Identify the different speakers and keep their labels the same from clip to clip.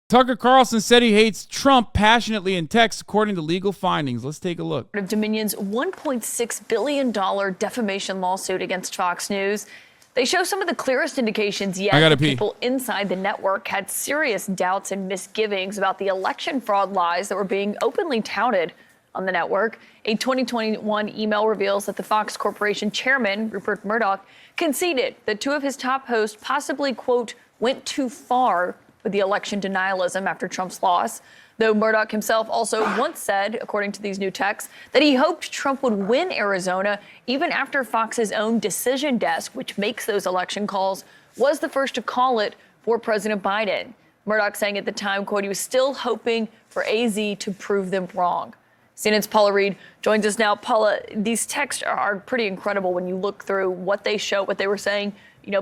Speaker 1: Tucker Carlson said he hates Trump passionately in text, according to legal findings. Let's take a look.
Speaker 2: Of Dominion's $1.6 billion defamation lawsuit against Fox News. They show some of the clearest indications yet that people inside the network had serious doubts and misgivings about the election fraud lies that were being openly touted on the network. A 2021 email reveals that the Fox Corporation chairman, Rupert Murdoch, conceded that two of his top hosts possibly, quote, went too far with the election denialism after Trump's loss, though Murdoch himself also once said, according to these new texts, that he hoped Trump would win Arizona even after Fox's own decision desk, which makes those election calls, was the first to call it for President Biden. Murdoch saying at the time, quote, he was still hoping for AZ to prove them wrong. CNN's Paula Reed joins us now. Paula, these texts are pretty incredible when you look through what they show, what they were saying,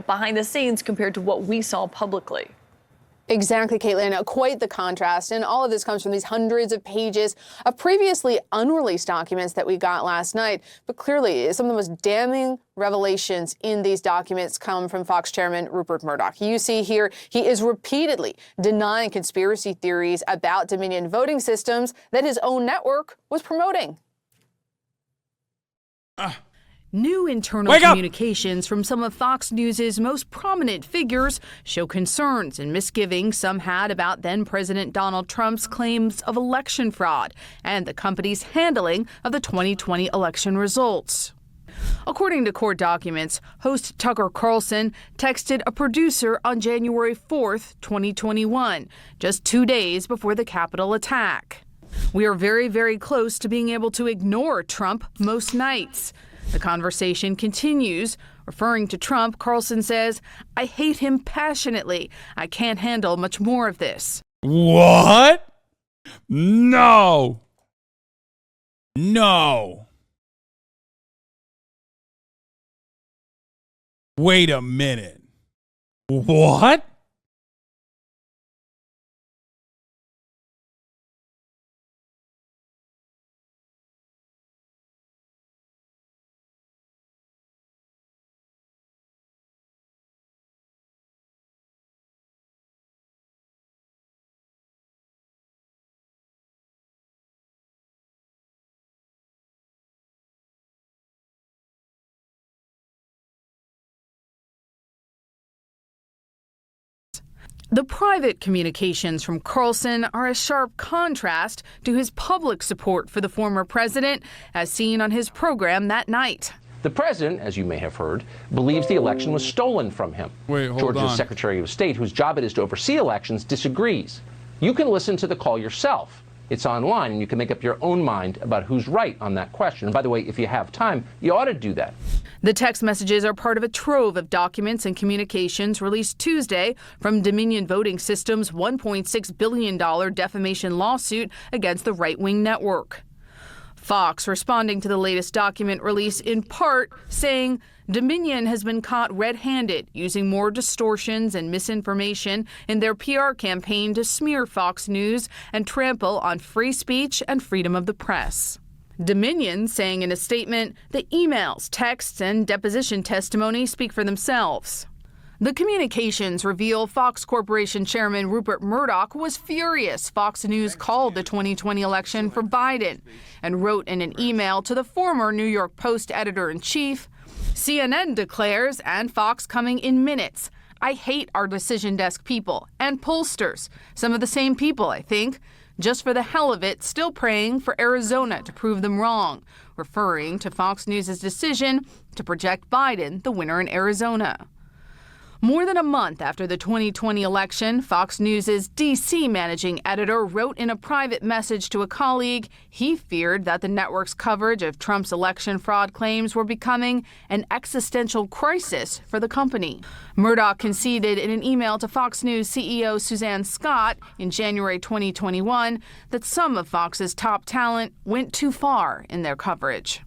Speaker 2: behind the scenes compared to what we saw publicly.
Speaker 3: Exactly, Caitlin. Quite the contrast. And all of this comes from these hundreds of pages of previously unreleased documents that we got last night. But clearly, some of the most damning revelations in these documents come from Fox chairman Rupert Murdoch. You see here, he is repeatedly denying conspiracy theories about Dominion voting systems that his own network was promoting.
Speaker 4: New internal communications from some of Fox News' most prominent figures show concerns and misgivings some had about then-President Donald Trump's claims of election fraud and the company's handling of the 2020 election results. According to court documents, host Tucker Carlson texted a producer on January 4th, 2021, just 2 days before the Capitol attack. "We are very, very close to being able to ignore Trump most nights." The conversation continues. Referring to Trump, Carlson says, "I hate him passionately. I can't handle much more of this."
Speaker 1: What? No. Wait a minute. What?
Speaker 4: The private communications from Carlson are a sharp contrast to his public support for the former president, as seen on his program that night.
Speaker 5: The president, as you may have heard, believes the election was stolen from him. Georgia's Secretary of State, whose job it is to oversee elections, disagrees. You can listen to the call yourself. It's online, and you can make up your own mind about who's right on that question. And by the way, if you have time, you ought to do that.
Speaker 4: The text messages are part of a trove of documents and communications released Tuesday from Dominion Voting Systems' $1.6 billion defamation lawsuit against the right-wing network. Fox responding to the latest document release in part saying Dominion has been caught red-handed using more distortions and misinformation in their PR campaign to smear Fox News and trample on free speech and freedom of the press. Dominion saying in a statement that emails, texts, and deposition testimony speak for themselves. The communications reveal Fox Corporation Chairman Rupert Murdoch was furious Fox News called the 2020 election for Biden and wrote in an email to the former New York Post editor-in-chief, "CNN declares, and Fox coming in minutes. I hate our decision desk people and pollsters, some of the same people, I think, just for the hell of it, still praying for Arizona to prove them wrong," referring to Fox News' decision to project Biden the winner in Arizona. More than a month after the 2020 election, Fox News' D.C. managing editor wrote in a private message to a colleague he feared that the network's coverage of Trump's election fraud claims were becoming an existential crisis for the company. Murdoch conceded in an email to Fox News CEO Suzanne Scott in January 2021 that some of Fox's top talent went too far in their coverage.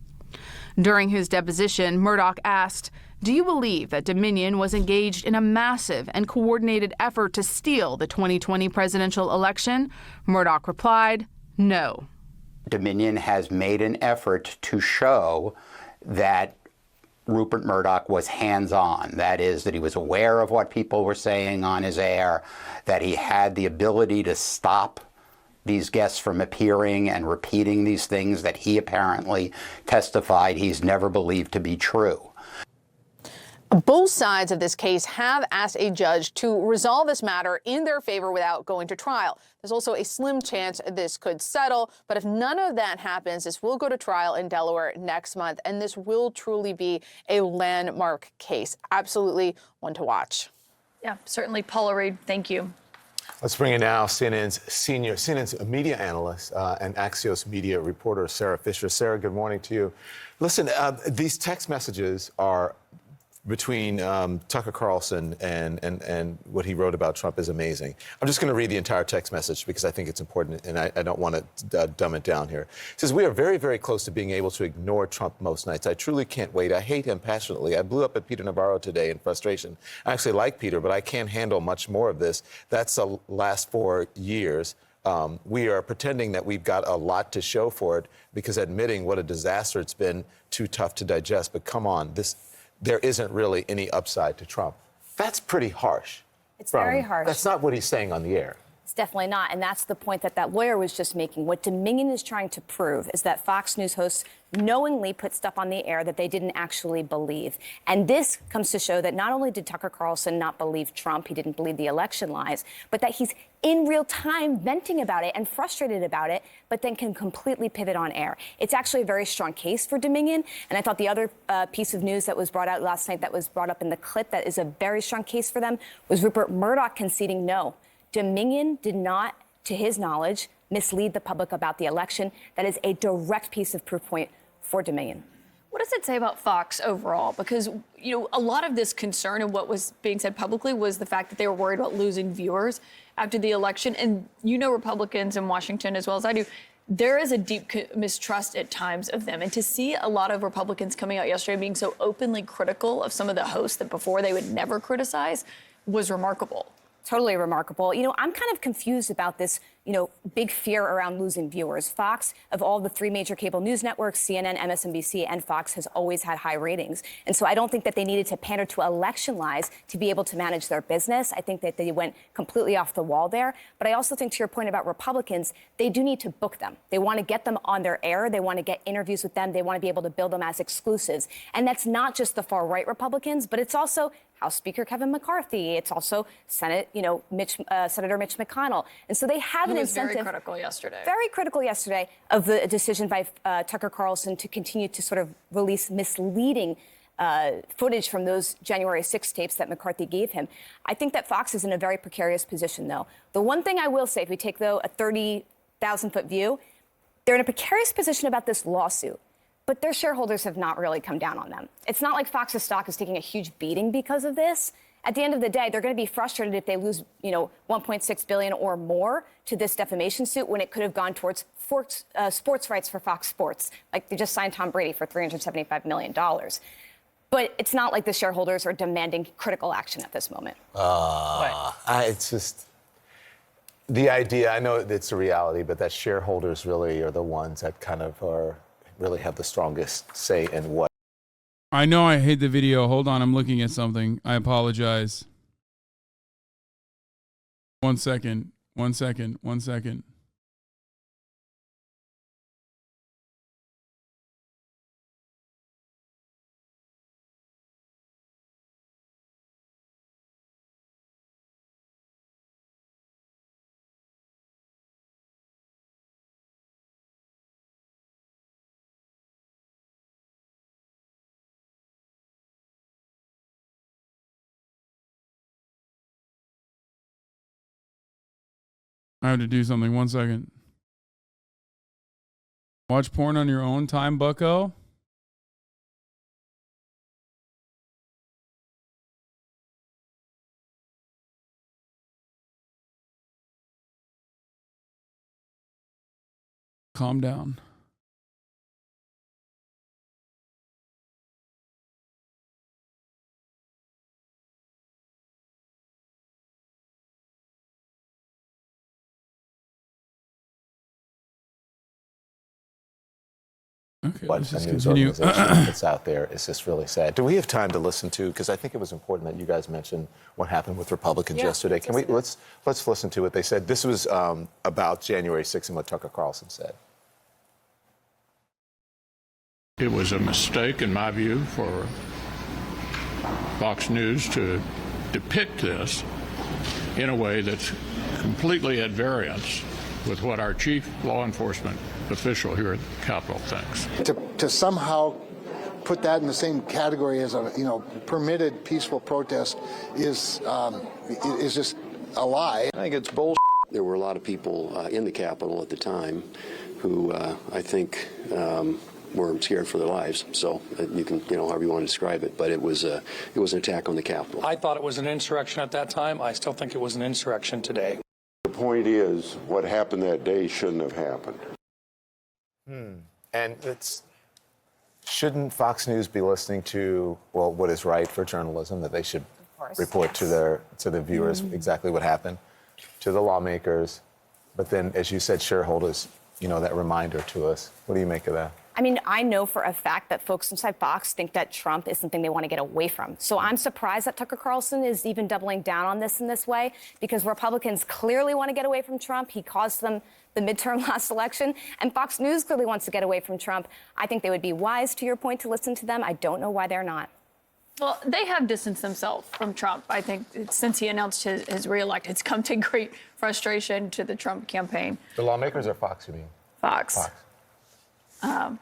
Speaker 4: During his deposition, Murdoch asked, "Do you believe that Dominion was engaged in a massive and coordinated effort to steal the 2020 presidential election?" Murdoch replied, "No."
Speaker 6: Dominion has made an effort to show that Rupert Murdoch was hands-on. That is, that he was aware of what people were saying on his air, that he had the ability to stop these guests from appearing and repeating these things that he apparently testified he's never believed to be true.
Speaker 3: Both sides of this case have asked a judge to resolve this matter in their favor without going to trial. There's also a slim chance this could settle, but if none of that happens, this will go to trial in Delaware next month, and this will truly be a landmark case. Absolutely one to watch.
Speaker 2: Yeah, certainly. Paula Reed, thank you.
Speaker 7: Let's bring in now CNN's media analyst and Axios media reporter, Sarah Fisher. Sarah, good morning to you. Listen, these text messages are between Tucker Carlson and what he wrote about Trump is amazing. I'm just going to read the entire text message because I think it's important, and I don't want to dumb it down here. It says, "We are very, very close to being able to ignore Trump most nights. I truly can't wait. I hate him passionately. I blew up at Peter Navarro today in frustration. I actually like Peter, but I can't handle much more of this. That's the last 4 years. We are pretending that we've got a lot to show for it because admitting what a disaster it's been too tough to digest. But come on, there isn't really any upside to Trump." That's pretty harsh.
Speaker 8: It's very harsh.
Speaker 7: That's not what he's saying on the air.
Speaker 8: It's definitely not. And that's the point that lawyer was just making. What Dominion is trying to prove is that Fox News hosts knowingly put stuff on the air that they didn't actually believe. And this comes to show that not only did Tucker Carlson not believe Trump, he didn't believe the election lies, but that he's in real time venting about it and frustrated about it, but then can completely pivot on air. It's actually a very strong case for Dominion. And I thought the other piece of news that was brought out last night that was brought up in the clip that is a very strong case for them was Rupert Murdoch conceding no. Dominion did not, to his knowledge, mislead the public about the election. That is a direct piece of proof point for Dominion.
Speaker 2: What does it say about Fox overall? Because, a lot of this concern and what was being said publicly was the fact that they were worried about losing viewers after the election. And Republicans in Washington, as well as I do, there is a deep mistrust at times of them. And to see a lot of Republicans coming out yesterday being so openly critical of some of the hosts that before they would never criticize was remarkable.
Speaker 8: Totally remarkable. I'm kind of confused about this, big fear around losing viewers. Fox, of all the three major cable news networks, CNN, MSNBC, and Fox, has always had high ratings. And so I don't think that they needed to pander to election lies to be able to manage their business. I think that they went completely off the wall there. But I also think, to your point about Republicans, they do need to book them. They want to get them on their air. They want to get interviews with them. They want to be able to build them as exclusives. And that's not just the far-right Republicans, but it's also House Speaker Kevin McCarthy. It's also Senator Mitch McConnell. And so they have an incentive.
Speaker 2: Very critical yesterday.
Speaker 8: Very critical yesterday of the decision by Tucker Carlson to continue to sort of release misleading footage from those January 6 tapes that McCarthy gave him. I think that Fox is in a very precarious position, though. The one thing I will say, if we take, though, a 30,000-foot view, they're in a precarious position about this lawsuit. But their shareholders have not really come down on them. It's not like Fox's stock is taking a huge beating because of this. At the end of the day, they're going to be frustrated if they lose, $1.6 billion or more to this defamation suit when it could have gone towards sports rights for Fox Sports. Like they just signed Tom Brady for $375 million. But it's not like the shareholders are demanding critical action at this moment.
Speaker 7: It's just the idea. I know it's a reality, but that shareholders really are the ones that kind of really have the strongest say in what.
Speaker 1: I know I hate the video. Hold on, I'm looking at something. I apologize. 1 second. 1 second. 1 second. I have to do something. 1 second. Watch porn on your own time, bucko? Calm down.
Speaker 7: what a news organization puts out there is just really sad. Do we have time to listen to, because I think it was important that you guys mentioned what happened with Republicans yesterday. Can we, let's listen to what they said. This was about January 6th and what Tucker Carlson said.
Speaker 9: It was a mistake, in my view, for Fox News to depict this in a way that's completely at variance with what our chief law enforcement official here at the Capitol thinks.
Speaker 10: To somehow put that in the same category as a permitted peaceful protest is just a lie.
Speaker 11: I think it's bullshit. There were a lot of people in the Capitol at the time who I think were scared for their lives. So you can, however you want to describe it, but it was an attack on the Capitol.
Speaker 12: I thought it was an insurrection at that time. I still think it was an insurrection today.
Speaker 13: The point is, what happened that day shouldn't have happened.
Speaker 7: And shouldn't Fox News be listening to, well, what is right for journalism, that they should report to the viewers exactly what happened, to the lawmakers, but then, as you said, shareholders, that reminder to us. What do you make of that?
Speaker 8: I mean, I know for a fact that folks inside Fox think that Trump is something they want to get away from. So I'm surprised that Tucker Carlson is even doubling down on this in this way, because Republicans clearly want to get away from Trump. He caused them the midterm last election, and Fox News clearly wants to get away from Trump. I think they would be wise, to your point, to listen to them. I don't know why they're not.
Speaker 2: Well, they have distanced themselves from Trump. I think since he announced his reelect, it's come to great frustration to the Trump campaign.
Speaker 7: The lawmakers or Fox, you mean?
Speaker 2: Fox.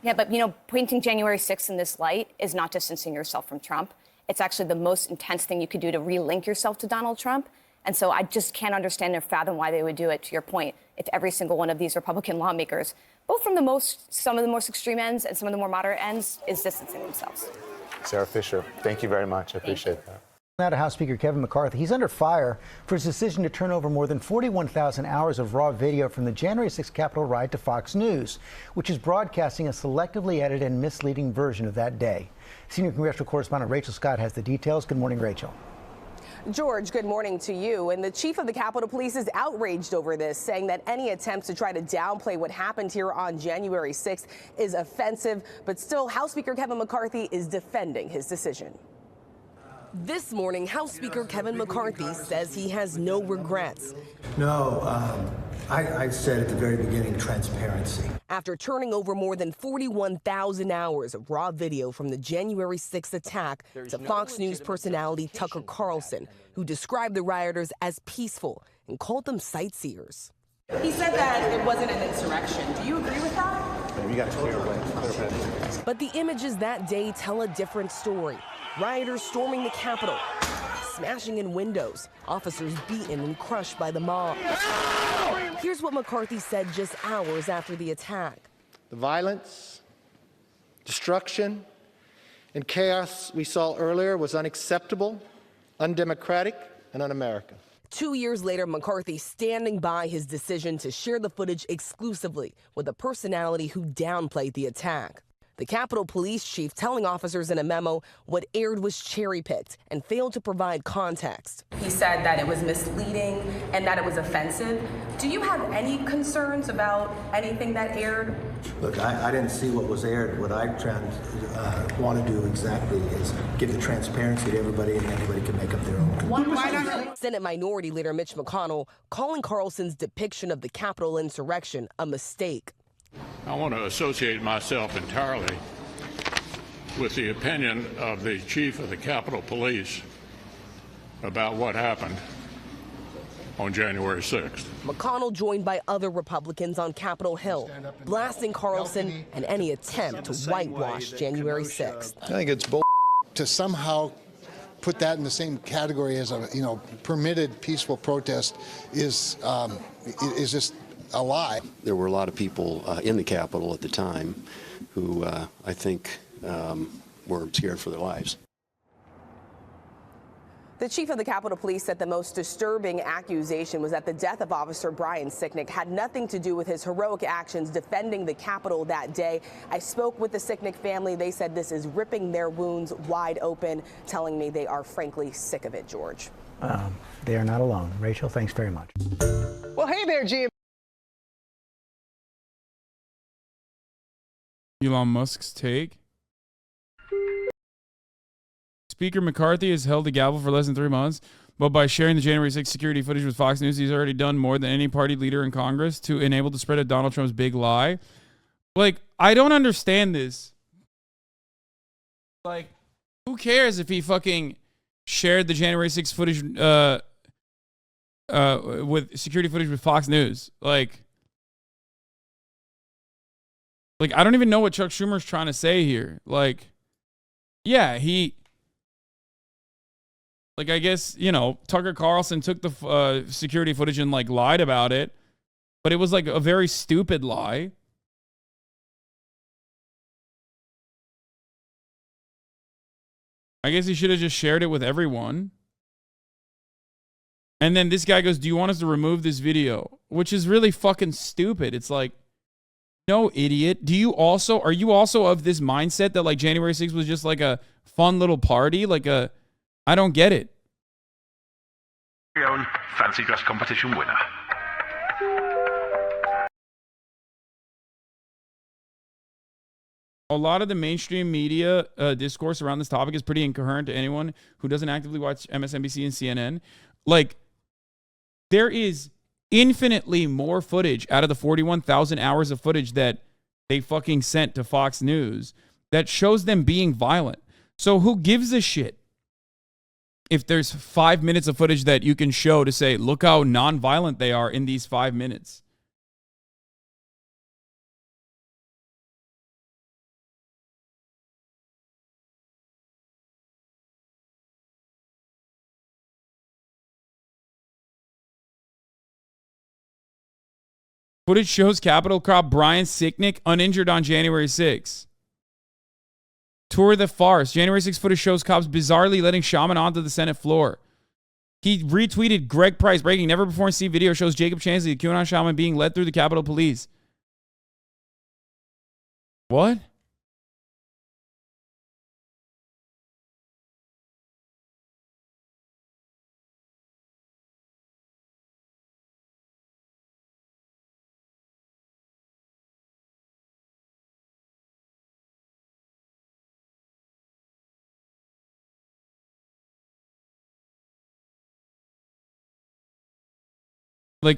Speaker 8: Yeah, but, pointing January 6th in this light is not distancing yourself from Trump. It's actually the most intense thing you could do to relink yourself to Donald Trump. And so I just can't understand or fathom why they would do it, to your point, if every single one of these Republican lawmakers, both from some of the most extreme ends and some of the more moderate ends, is distancing themselves.
Speaker 7: Sarah Fisher, thank you very much. I appreciate that.
Speaker 14: Now to House Speaker Kevin McCarthy. He's under fire for his decision to turn over more than 41,000 hours of raw video from the January 6th Capitol riot to Fox News, which is broadcasting a selectively edited and misleading version of that day. Senior congressional correspondent Rachel Scott has the details. Good morning, Rachel.
Speaker 15: George, good morning to you. And the chief of the Capitol Police is outraged over this, saying that any attempts to try to downplay what happened here on January 6th is offensive. But still, House Speaker Kevin McCarthy is defending his decision. This morning, House Speaker Kevin McCarthy says he has no regrets.
Speaker 16: No, I said at the very beginning, transparency.
Speaker 15: After turning over more than 41,000 hours of raw video from the January 6th attack to Fox News personality Tucker Carlson, who described the rioters as peaceful and called them sightseers.
Speaker 17: He said that it wasn't an insurrection. Do you agree with that?
Speaker 7: You got to clear away.
Speaker 15: But the images that day tell a different story. Rioters storming the Capitol, smashing in windows, officers beaten and crushed by the mob. Here's what McCarthy said just hours after the attack.
Speaker 10: The violence, destruction, and chaos we saw earlier was unacceptable, undemocratic, and un-American.
Speaker 15: 2 years later, McCarthy standing by his decision to share the footage exclusively with a personality who downplayed the attack. The Capitol Police chief telling officers in a memo what aired was cherry-picked and failed to provide context.
Speaker 17: He said that it was misleading and that it was offensive. Do you have any concerns about anything that aired?
Speaker 16: Look, I didn't see what was aired. What I want to do exactly is give the transparency to everybody, and anybody can make up their own.
Speaker 15: Senate Minority Leader Mitch McConnell calling Carlson's depiction of the Capitol insurrection a mistake.
Speaker 9: I want to associate myself entirely with the opinion of the chief of the Capitol Police about what happened on January 6th.
Speaker 15: McConnell joined by other Republicans on Capitol Hill, blasting Carlson and any attempt to whitewash January 6th.
Speaker 10: I think it's bull to somehow put that in the same category as a permitted peaceful protest is just a lie.
Speaker 11: There were a lot of people in the Capitol at the time who I think were scared for their lives.
Speaker 15: The chief of the Capitol Police said the most disturbing accusation was that the death of Officer Brian Sicknick had nothing to do with his heroic actions defending the Capitol that day. I spoke with the Sicknick family. They said this is ripping their wounds wide open, telling me they are frankly sick of it, George.
Speaker 14: They are not alone. Rachel, thanks very much.
Speaker 15: Well, hey there, Jim.
Speaker 1: Elon Musk's take. Speaker McCarthy has held the gavel for less than 3 months, but by sharing the January 6th security footage with Fox News, he's already done more than any party leader in Congress to enable the spread of Donald Trump's big lie. Like, I don't understand this. Like, who cares if he fucking shared the January 6th footage with security footage with Fox News? Like, I don't even know what Chuck Schumer's trying to say here. Like, yeah, I guess, Tucker Carlson took the security footage and, lied about it. But it was, a very stupid lie. I guess he should have just shared it with everyone. And then this guy goes, do you want us to remove this video? Which is really fucking stupid. It's like, no, idiot. Are you also of this mindset that January 6th was just a fun little party? I don't get it.
Speaker 18: Fancy dress competition winner.
Speaker 1: A lot of the mainstream media discourse around this topic is pretty incoherent to anyone who doesn't actively watch MSNBC and CNN. There is infinitely more footage out of the 41,000 hours of footage that they fucking sent to Fox News that shows them being violent. So who gives a shit if there's 5 minutes of footage that you can show to say, look how non-violent they are in these 5 minutes? Footage shows Capitol cop Brian Sicknick uninjured on January 6th. Tour the farce. January 6th footage shows cops bizarrely letting shaman onto the Senate floor. He retweeted Greg Price, breaking never before seen video shows Jacob Chansley, the QAnon shaman, being led through the Capitol Police. What?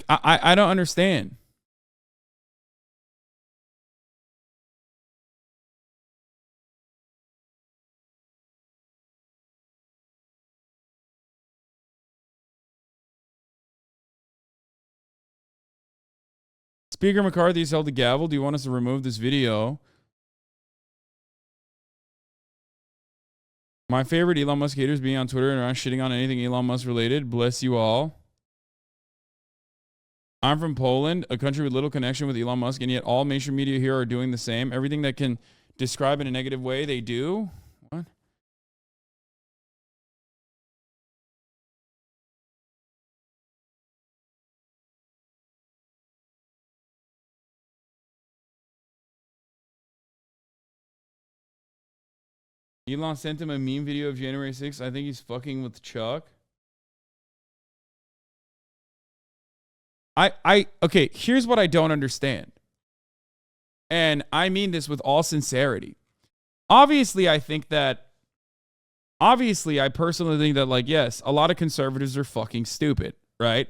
Speaker 1: I don't understand. Speaker McCarthy has held the gavel. Do you want us to remove this video? My favorite Elon Musk haters being on Twitter and around shitting on anything Elon Musk related. Bless you all. I'm from Poland, a country with little connection with Elon Musk, and yet all mainstream media here are doing the same. Everything that can describe in a negative way, they do. What? Elon sent him a meme video of January 6th. I think he's fucking with Chuck. Okay, here's what I don't understand. And I mean this with all sincerity. Obviously, I personally think that, yes, a lot of conservatives are fucking stupid, right?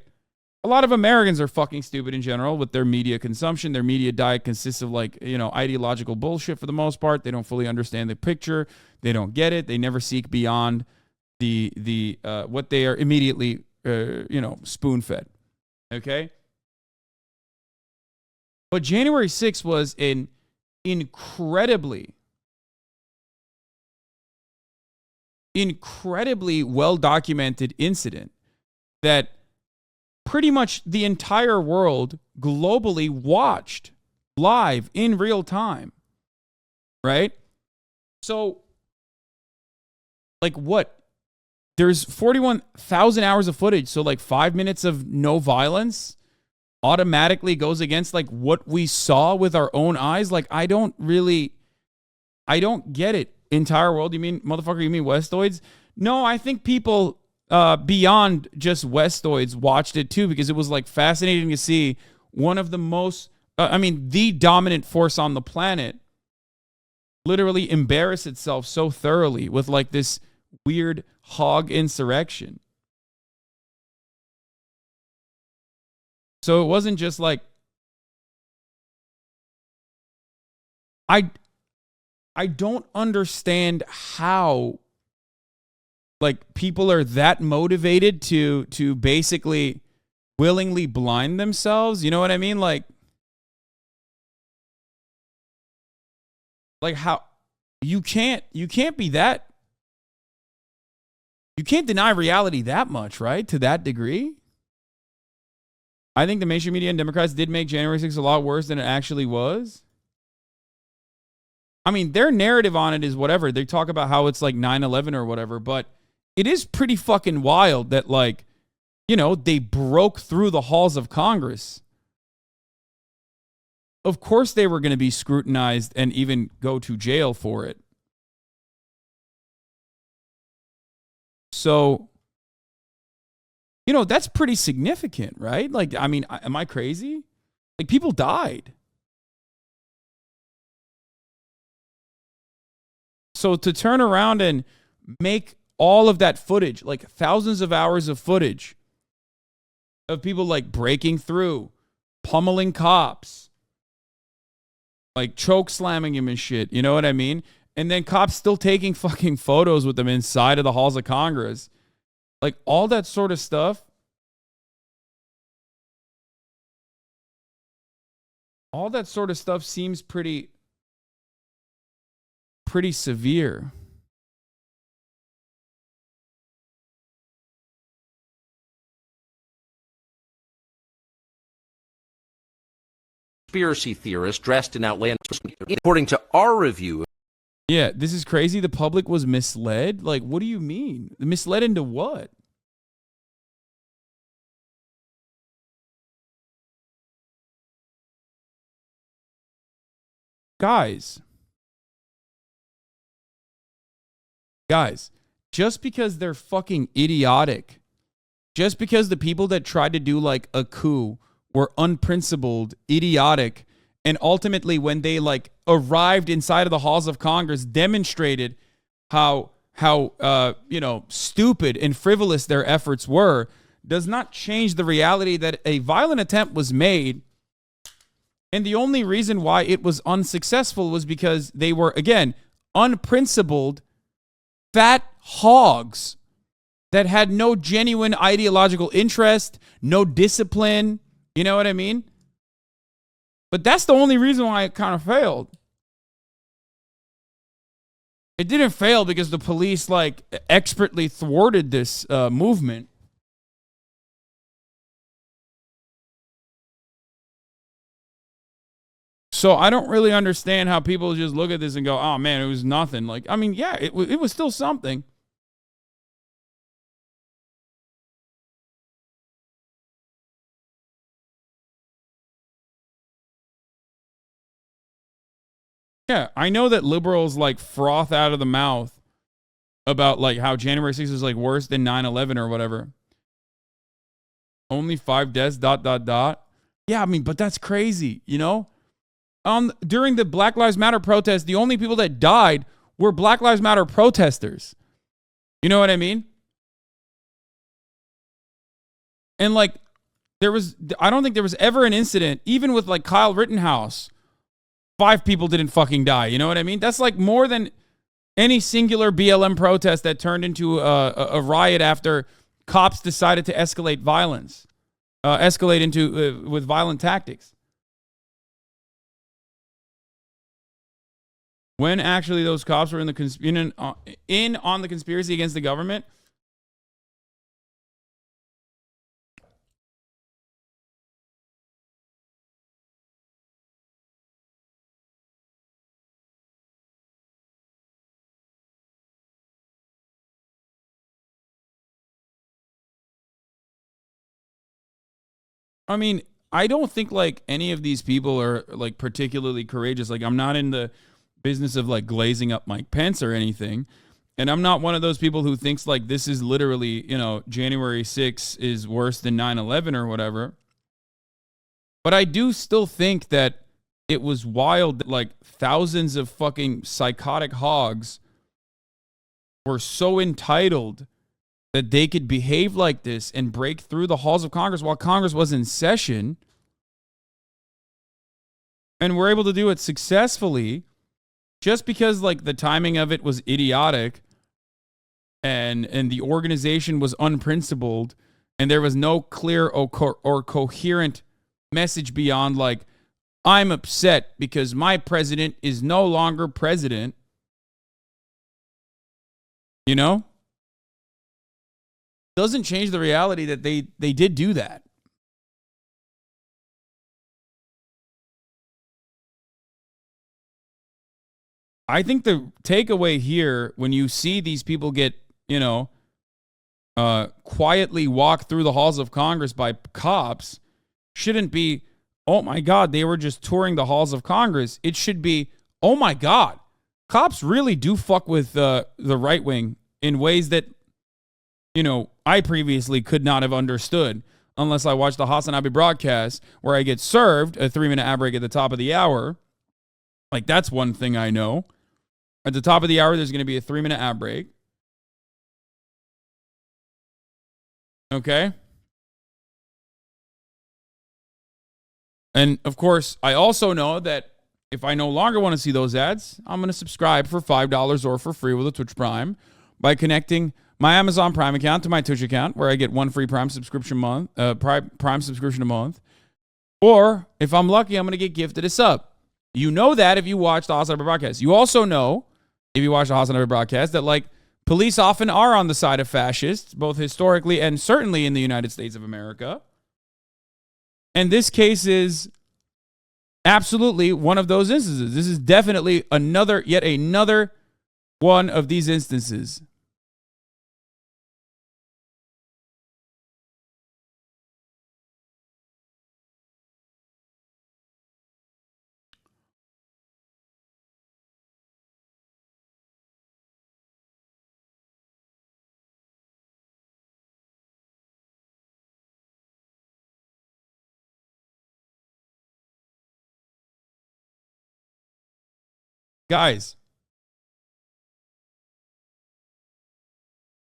Speaker 1: A lot of Americans are fucking stupid in general with their media consumption. Their media diet consists of ideological bullshit for the most part. They don't fully understand the picture. They don't get it. They never seek beyond the what they are immediately spoon-fed. Okay? But January 6th was an incredibly well-documented incident that pretty much the entire world globally watched live in real time. Right? So, what? There's 41,000 hours of footage. So 5 minutes of no violence automatically goes against what we saw with our own eyes. I don't get it. Entire world, you mean, motherfucker, you mean Westoids? No, I think people beyond just Westoids watched it too, because it was fascinating to see one of the most, the dominant force on the planet literally embarrass itself so thoroughly with like this weird hog insurrection. So it wasn't just like, I don't understand how like people are that motivated to basically willingly blind themselves. You know what I mean? Like how you can't be that, you can't deny reality that much, right? To that degree. I think the mainstream media and Democrats did make January 6th a lot worse than it actually was. I mean, their narrative on it is whatever. They talk about how it's like 9/11 or whatever, but it is pretty fucking wild that, like, you know, they broke through the halls of Congress. Of course they were going to be scrutinized and even go to jail for it. So, you know, that's pretty significant, right? Like, I mean, am I crazy? Like, people died. So to turn around and make all of that footage, like thousands of hours of footage of people like breaking through, pummeling cops, like choke slamming him and shit, you know what I mean? And then cops still taking fucking photos with them inside of the halls of Congress. Like all that sort of stuff. All that sort of stuff seems pretty severe.
Speaker 5: Conspiracy theorist dressed in outlandish, according to our review.
Speaker 1: Yeah, this is crazy. The public was misled. Like, what do you mean? Misled into what? Guys, just because they're fucking idiotic, just because the people that tried to do like a coup were unprincipled, idiotic, and ultimately when they like arrived inside of the halls of Congress, demonstrated how you know, stupid and frivolous their efforts were, does not change the reality that a violent attempt was made. And the only reason why it was unsuccessful was because they were, again, unprincipled, fat hogs that had no genuine ideological interest, no discipline. You know what I mean? But that's the only reason why it kind of failed. It didn't fail because the police like expertly thwarted this movement. So I don't really understand how people just look at this and go, oh man, it was nothing. Like, I mean, yeah, it was still something. Yeah, I know that liberals like froth out of the mouth about like how January 6th is like worse than 9/11 or whatever. Only 5 deaths, ... Yeah, I mean, but that's crazy, you know? During the Black Lives Matter protest, the only people that died were Black Lives Matter protesters. You know what I mean? And like, I don't think there was ever an incident, even with like Kyle Rittenhouse, 5 people didn't fucking die. You know what I mean? That's like more than any singular BLM protest that turned into a riot after cops decided to escalate violence, with violent tactics. When actually those cops were in on the conspiracy against the government. I mean, I don't think like any of these people are like particularly courageous. Like, I'm not in the business of like glazing up Mike Pence or anything. And I'm not one of those people who thinks like this is literally, you know, January 6th is worse than 9/11 or whatever. But I do still think that it was wild that like thousands of fucking psychotic hogs were so entitled that they could behave like this and break through the halls of Congress while Congress was in session. And we're able to do it successfully just because like the timing of it was idiotic and the organization was unprincipled and there was no clear or coherent message beyond like, I'm upset because my president is no longer president. You know? Doesn't change the reality that they did do that. I think the takeaway here, when you see these people get, you know, quietly walked through the halls of Congress by cops, shouldn't be, oh my God, they were just touring the halls of Congress. It should be, oh my God, cops really do fuck with the right wing in ways that, you know, I previously could not have understood unless I watched the Hasanabi broadcast where I get served a 3-minute ad break at the top of the hour. Like, that's one thing I know. At the top of the hour, there's going to be a 3-minute ad break. Okay? And, of course, I also know that if I no longer want to see those ads, I'm going to subscribe for $5 or for free with a Twitch Prime by connecting my Amazon Prime account to my Twitch account, where I get one free Prime subscription Prime subscription a month. Or, if I'm lucky, I'm going to get gifted a sub. You know that if you watch the Hasanabi broadcast. You also know, if you watch the Hasanabi broadcast, that, like, police often are on the side of fascists, both historically and certainly in the United States of America. And this case is absolutely one of those instances. This is definitely yet another one of these instances. Guys,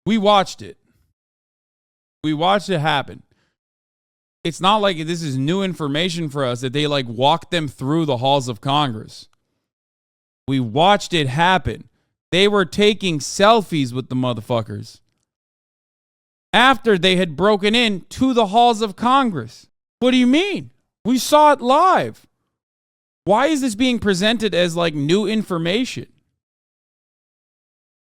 Speaker 1: we watched it. We watched it happen. It's not like this is new information for us that they like walked them through the halls of Congress. We watched it happen. They were taking selfies with the motherfuckers after they had broken in to the halls of Congress. What do you mean? We saw it live. Why is this being presented as like new information?